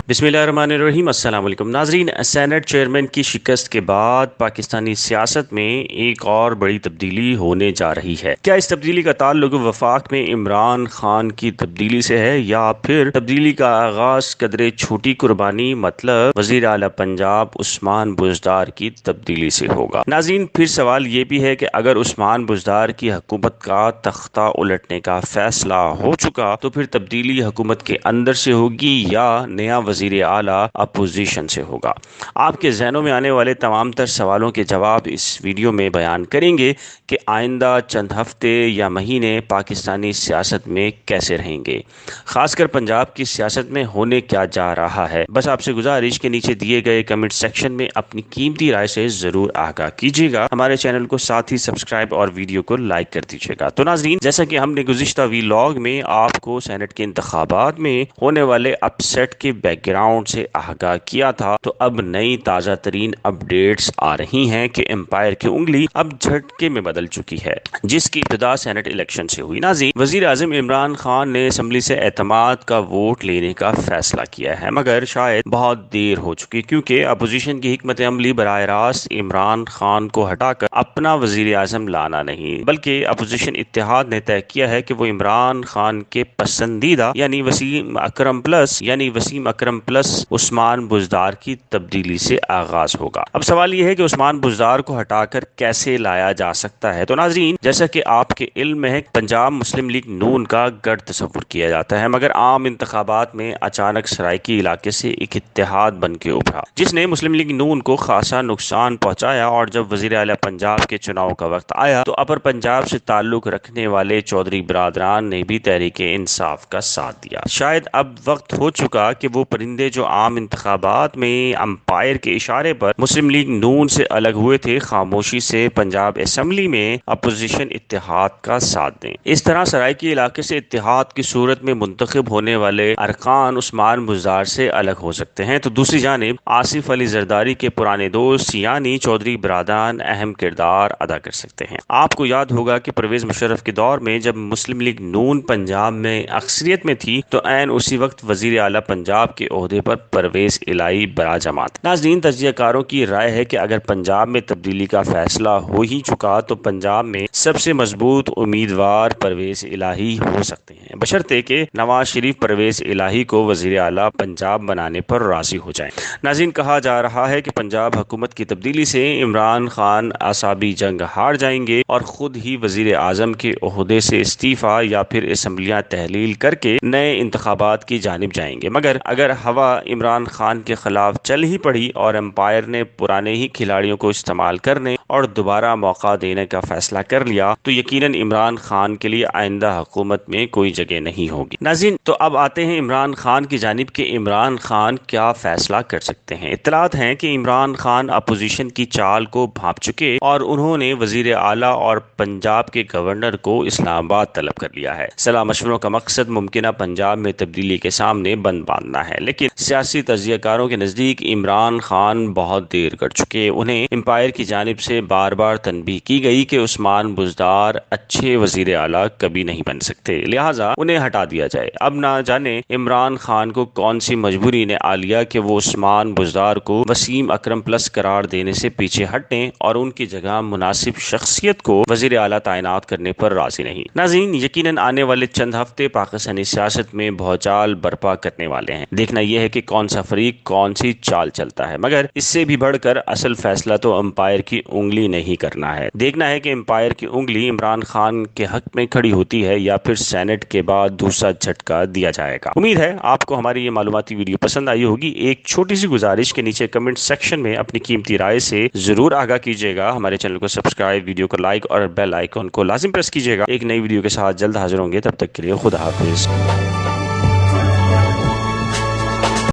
बिस्मिल्लाहिर्रहमानिर्रहीम। अस्सलाम वालेकुम नाजरीन। सेनेट चेयरमैन की शिकस्त के बाद पाकिस्तानी सियासत में एक और बड़ी तब्दीली होने जा रही है। क्या इस तब्दीली का ताल्लुक वफाक में इमरान खान की तब्दीली से है या फिर तब्दीली का आगाज कदरे छोटी कुर्बानी मतलब वजीर आला पंजाब उस्मान बुज़दार की तब्दीली से होगा? नाजरीन, फिर सवाल ये भी है कि अगर उस्मान बुज़दार की हुकूमत का तख्ता उलटने का फैसला हो चुका तो फिर तब्दीली हुकूमत के अंदर से होगी या नया वजीर आला अपोजिशन से होगा? आपके जहनों में आने वाले तमाम तर सवालों के जवाब इस वीडियो में बयान करेंगे कि आइंदा चंद हफ्ते या महीने पाकिस्तानी सियासत में कैसे रहेंगे, खासकर पंजाब की सियासत में होने क्या जा रहा है। बस आपसे गुजारिश के नीचे दिए गए कमेंट सेक्शन में अपनी कीमती राय से जरूर आगाह कीजिएगा। हमारे चैनल को साथ ही सब्सक्राइब और वीडियो को लाइक कर दीजिएगा। तो नाजरीन, जैसा कि हमने गुज़िश्ता वीलॉग में आपको सेनेट के इंतखाबात में होने वाले अपसेट के बैकग्राउंड से आगाह किया था, तो अब नई ताज़ा तरीन अपडेट्स आ रही हैं कि एम्पायर की उंगली अब झटके में बदल चुकी है, जिसकी इब्तिदा सेनेट इलेक्शन से हुई। नाज़रीन, वजीर आज़म इमरान खान ने असम्बली से एतमाद का वोट लेने का फैसला किया है, मगर शायद बहुत देर हो चुकी, क्योंकि अपोजिशन की हिकमत अमली बराह रास्त इमरान खान को हटाकर अपना वजीर आज़म लाना नहीं, बल्कि अपोजिशन इत्तेहाद ने तय किया है कि वो इमरान खान के पसंदीदा यानी वसीम अकरम प्लस उस्मान बुज़दार की तब्दीली से आगाज होगा। अब सवाल यह है कि उस्मान बुज़दार को हटाकर कैसे लाया जा सकता है। तो नाजरीन, जैसा कि आपके इल्म में है, पंजाब मुस्लिम लीग नून का गढ़ तस्वुर किया जाता है, मगर आम इंतखाबात में अचानक सराइकी इलाके से एक इत्तेहाद बन के उभरा, जिसने मुस्लिम लीग नून को खासा नुकसान पहुंचाया। और जब वजीर आला पंजाब के चुनाव का वक्त आया तो अपर पंजाब से ताल्लुक रखने वाले चौधरी बरादरान ने भी तहरीक इंसाफ का साथ दिया। शायद अब वक्त हो चुका कि वो परिंदे जो आम इंतखाबात में अंपायर के इशारे पर मुस्लिम लीग नून से अलग हुए थे, खामोशी से पंजाब असम्बली में अपोजिशन इत्तेहाद का साथ दें। इस तरह सराइकी इलाके से इत्तेहाद की सूरत में मुंतखब होने वाले अरकान उस्मान बुज़दार से अलग हो सकते हैं, तो दूसरी जानिब आसिफ अली जरदारी के पुराने दोस्त यानी चौधरी बरादरान अहम किरदार अदा कर सकते हैं। आपको याद होगा कि परवेज मुशर्रफ के दौर में जब मुस्लिम लीग नून पंजाब में अक्सरियत में थी, तो ऐन उसी वक्त वजीर आला पंजाब के ओहदे पर परवेज इलाही बरा जमात। नाज़रीन, तज्जियाकारों की राय है कि अगर पंजाब में तब्दीली का फैसला हो ही चुका तो पंजाब में सबसे मजबूत उम्मीदवार परवेज इलाही हो सकते हैं, बशर्ते के नवाज शरीफ परवेज इलाही को वजीर आला पंजाब बनाने पर राजी हो जाएं। नाज़रीन, कहा जा रहा है कि पंजाब हुकूमत की तब्दीली से इमरान खान आसाबी जंग हार जाएंगे और खुद ही वजीर आजम के ओहदे से इस्तीफा या फिर असम्बलियां तहलील करके नए इंतखाबात की जानिब जाएंगे। मगर अगर हवा इमरान खान के खिलाफ चल ही पड़ी और एम्पायर ने पुराने ही खिलाड़ियों को इस्तेमाल करने और दोबारा मौका देने का फैसला कर लिया तो यकीनन इमरान खान के लिए आइंदा हुकूमत में कोई जगह नहीं होगी। नाज़रीन, तो अब आते हैं इमरान खान की जानिब के इमरान खान क्या फैसला कर सकते हैं। इत्तलात हैं कि इमरान खान अपोजिशन की चाल को भांप चुके और उन्होंने वजीर आला और पंजाब के गवर्नर को इस्लामाबाद तलब कर लिया है। सलाह मशवरों का मकसद मुमकिन पंजाब में तब्दीली के सामने बंद बांधना है, लेकिन सियासी तज्जियाकारों के नजदीक इमरान खान बहुत देर कर चुके। उन्हें एम्पायर की जानिब से बार बार तनबीह की गई कि उस्मान बुज़दार अच्छे वजीर आला कभी नहीं बन सकते, लिहाजा उन्हें हटा दिया जाए। अब ना जाने इमरान खान को कौन सी मजबूरी ने आ लिया कि वो उस्मान बुज़दार को वसीम अकरम प्लस करार देने से पीछे हटें और उनकी जगह मुनासिब शख्सियत को वजीर आला तैनात करने पर राजी नहीं। नाज़रीन, यकीनन आने वाले चंद हफ्ते पाकिस्तानी सियासत में भौचाल बर्पा करने वाले हैं। देखना यह है कि कौन सा फरीक कौन सी चाल चलता है, मगर इससे भी बढ़कर असल फैसला तो एम्पायर की उंगली ने ही करना है। देखना है कि एम्पायर की उंगली इमरान खान के हक में खड़ी होती है या फिर सेनेट के बाद दूसरा झटका दिया जाएगा। उम्मीद है आपको हमारी ये मालूमाती वीडियो पसंद आई होगी। एक छोटी सी गुजारिश के नीचे कमेंट सेक्शन में अपनी कीमती राय से जरूर आगाह कीजिएगा। हमारे चैनल को सब्सक्राइब, वीडियो को लाइक और बेल आइकन को लाजिम प्रेस कीजिएगा। एक नई वीडियो के साथ जल्द हाजिर होंगे, तब तक के लिए खुदा हाफिज।